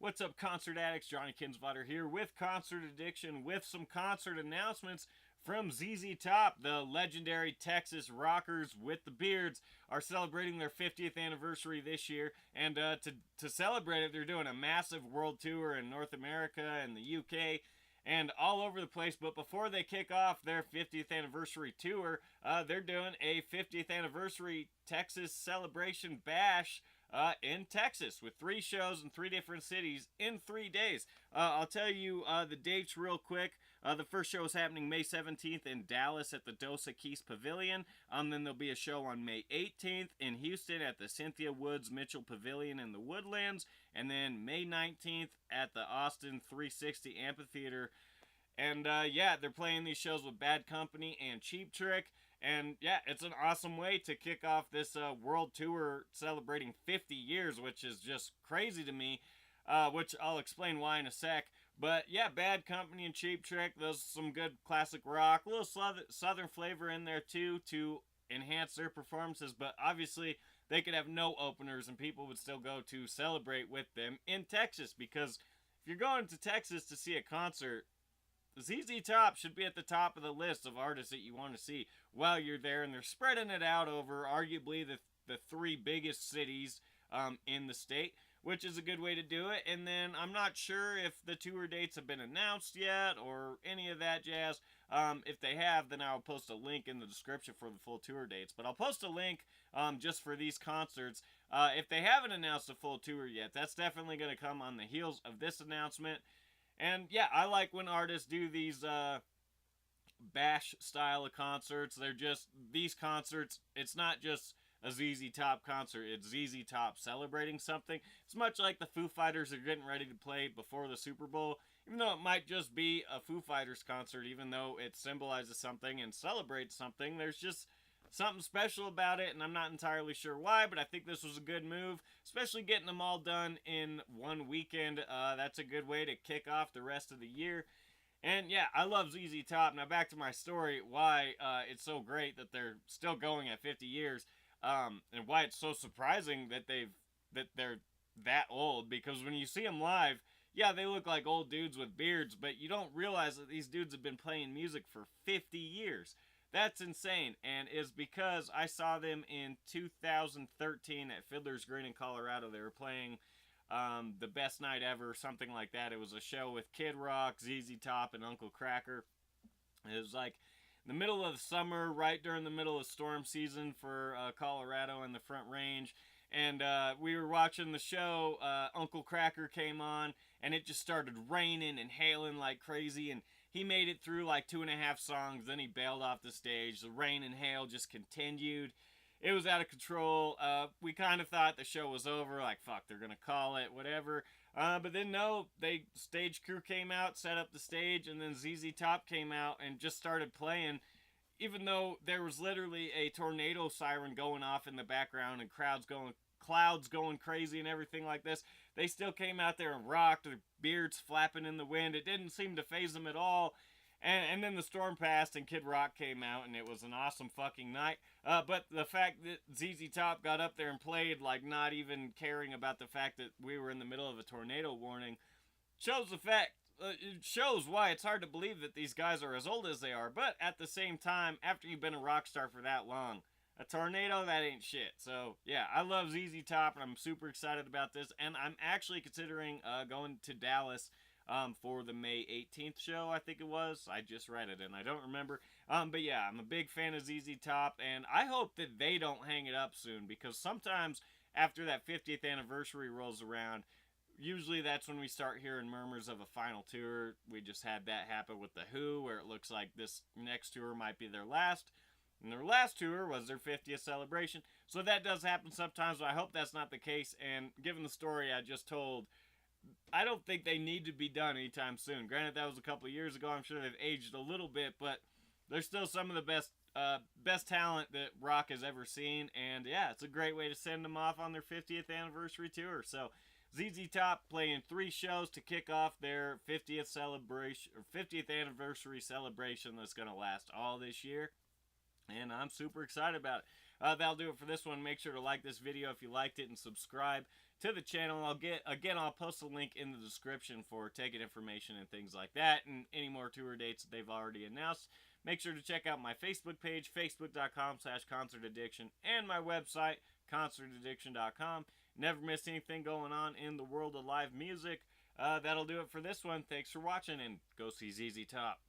What's up, concert addicts? Johnny Kinsvater here with Concert Addiction with some concert announcements from ZZ Top. The legendary Texas rockers with the beards are celebrating their 50th anniversary this year, and to celebrate it, they're doing a massive world tour in North America and the UK and all over the place. But before they kick off their 50th anniversary tour, they're doing a 50th anniversary Texas celebration bash in Texas with 3 shows in 3 different cities in 3 days. I'll tell you the dates real quick. The first show is happening May 17th in Dallas at the Dos Equis Pavilion. Then there'll be a show on May 18th in Houston at the Cynthia Woods Mitchell Pavilion in the Woodlands. And then May 19th at the Austin 360 Amphitheater. And yeah, they're playing these shows with Bad Company and Cheap Trick. And yeah, it's an awesome way to kick off this world tour celebrating 50 years, which is just crazy to me, which I'll explain why in a sec. But yeah, Bad Company and Cheap Trick, those some good classic rock, a little southern flavor in there too to enhance their performances. But obviously, they could have no openers and people would still go to celebrate with them in Texas, because if you're going to Texas to see a concert, ZZ Top should be at the top of the list of artists that you want to see while you're there, and they're spreading it out over arguably the 3 biggest cities in the state, which is a good way to do it. And then I'm not sure if the tour dates have been announced yet or any of that jazz. If they have, then I'll post a link in the description for the full tour dates. But I'll post a link just for these concerts. If they haven't announced a full tour yet, that's definitely going to come on the heels of this announcement. And yeah, I like when artists do these bash style of concerts. They're just, these concerts, it's not just a ZZ Top concert, it's ZZ Top celebrating something. It's much like the Foo Fighters are getting ready to play before the Super Bowl. Even though it might just be a Foo Fighters concert, even though it symbolizes something and celebrates something, there's just something special about it, and I'm not entirely sure why, but I think this was a good move, especially getting them all done in one weekend. That's a good way to kick off the rest of the year. And yeah, I love ZZ Top. Now back to my story, why it's so great that they're still going at 50 years, and why it's so surprising that they're that old. Because when you see them live, yeah, they look like old dudes with beards, but you don't realize that these dudes have been playing music for 50 years. That's insane, and is because I saw them in 2013 at Fiddler's Green in Colorado. They were playing The Best Night Ever, something like that. It was a show with Kid Rock, ZZ Top, and Uncle Kracker. It was like the middle of the summer, right during the middle of storm season for Colorado and the Front Range. And we were watching the show. Uncle Kracker came on, and it just started raining and hailing like crazy. And he made it through like 2.5 songs. Then he bailed off the stage. The rain and hail just continued. It was out of control. We kind of thought the show was over. Like, fuck, they're going to call it, whatever. But then, no, stage crew came out, set up the stage, and then ZZ Top came out and just started playing. Even though there was literally a tornado siren going off in the background and clouds going crazy and everything like this, they still came out there and rocked, their beards flapping in the wind. It didn't seem to faze them at all. And then the storm passed and Kid Rock came out, and it was an awesome fucking night. But the fact that ZZ Top got up there and played, like not even caring about the fact that we were in the middle of a tornado warning, shows the fact. It shows why it's hard to believe that these guys are as old as they are. But at the same time, after you've been a rock star for that long, a tornado, that ain't shit. So yeah, I love ZZ Top, and I'm super excited about this. And I'm actually considering going to Dallas for the May 18th show, I think it was. I just read it and I don't remember. But yeah, I'm a big fan of ZZ Top, and I hope that they don't hang it up soon, because sometimes after that 50th anniversary rolls around, usually that's when we start hearing murmurs of a final tour. We just had that happen with The Who, where it looks like this next tour might be their last. And their last tour was their 50th celebration. So that does happen sometimes, but I hope that's not the case. And given the story I just told, I don't think they need to be done anytime soon. Granted, that was a couple of years ago. I'm sure they've aged a little bit, but they're still some of the best talent that rock has ever seen. And yeah, it's a great way to send them off on their 50th anniversary tour. So ZZ Top playing 3 shows to kick off their 50th celebration, or 50th anniversary celebration, that's going to last all this year. And I'm super excited about it. That'll do it for this one. Make sure to like this video if you liked it, and subscribe to the channel. I'll post a link in the description for ticket information and things like that, and any more tour dates that they've already announced. Make sure to check out my Facebook page, facebook.com/concertaddiction, and my website, concertaddiction.com. Never miss anything going on in the world of live music. That'll do it for this one. Thanks for watching, and go see ZZ Top.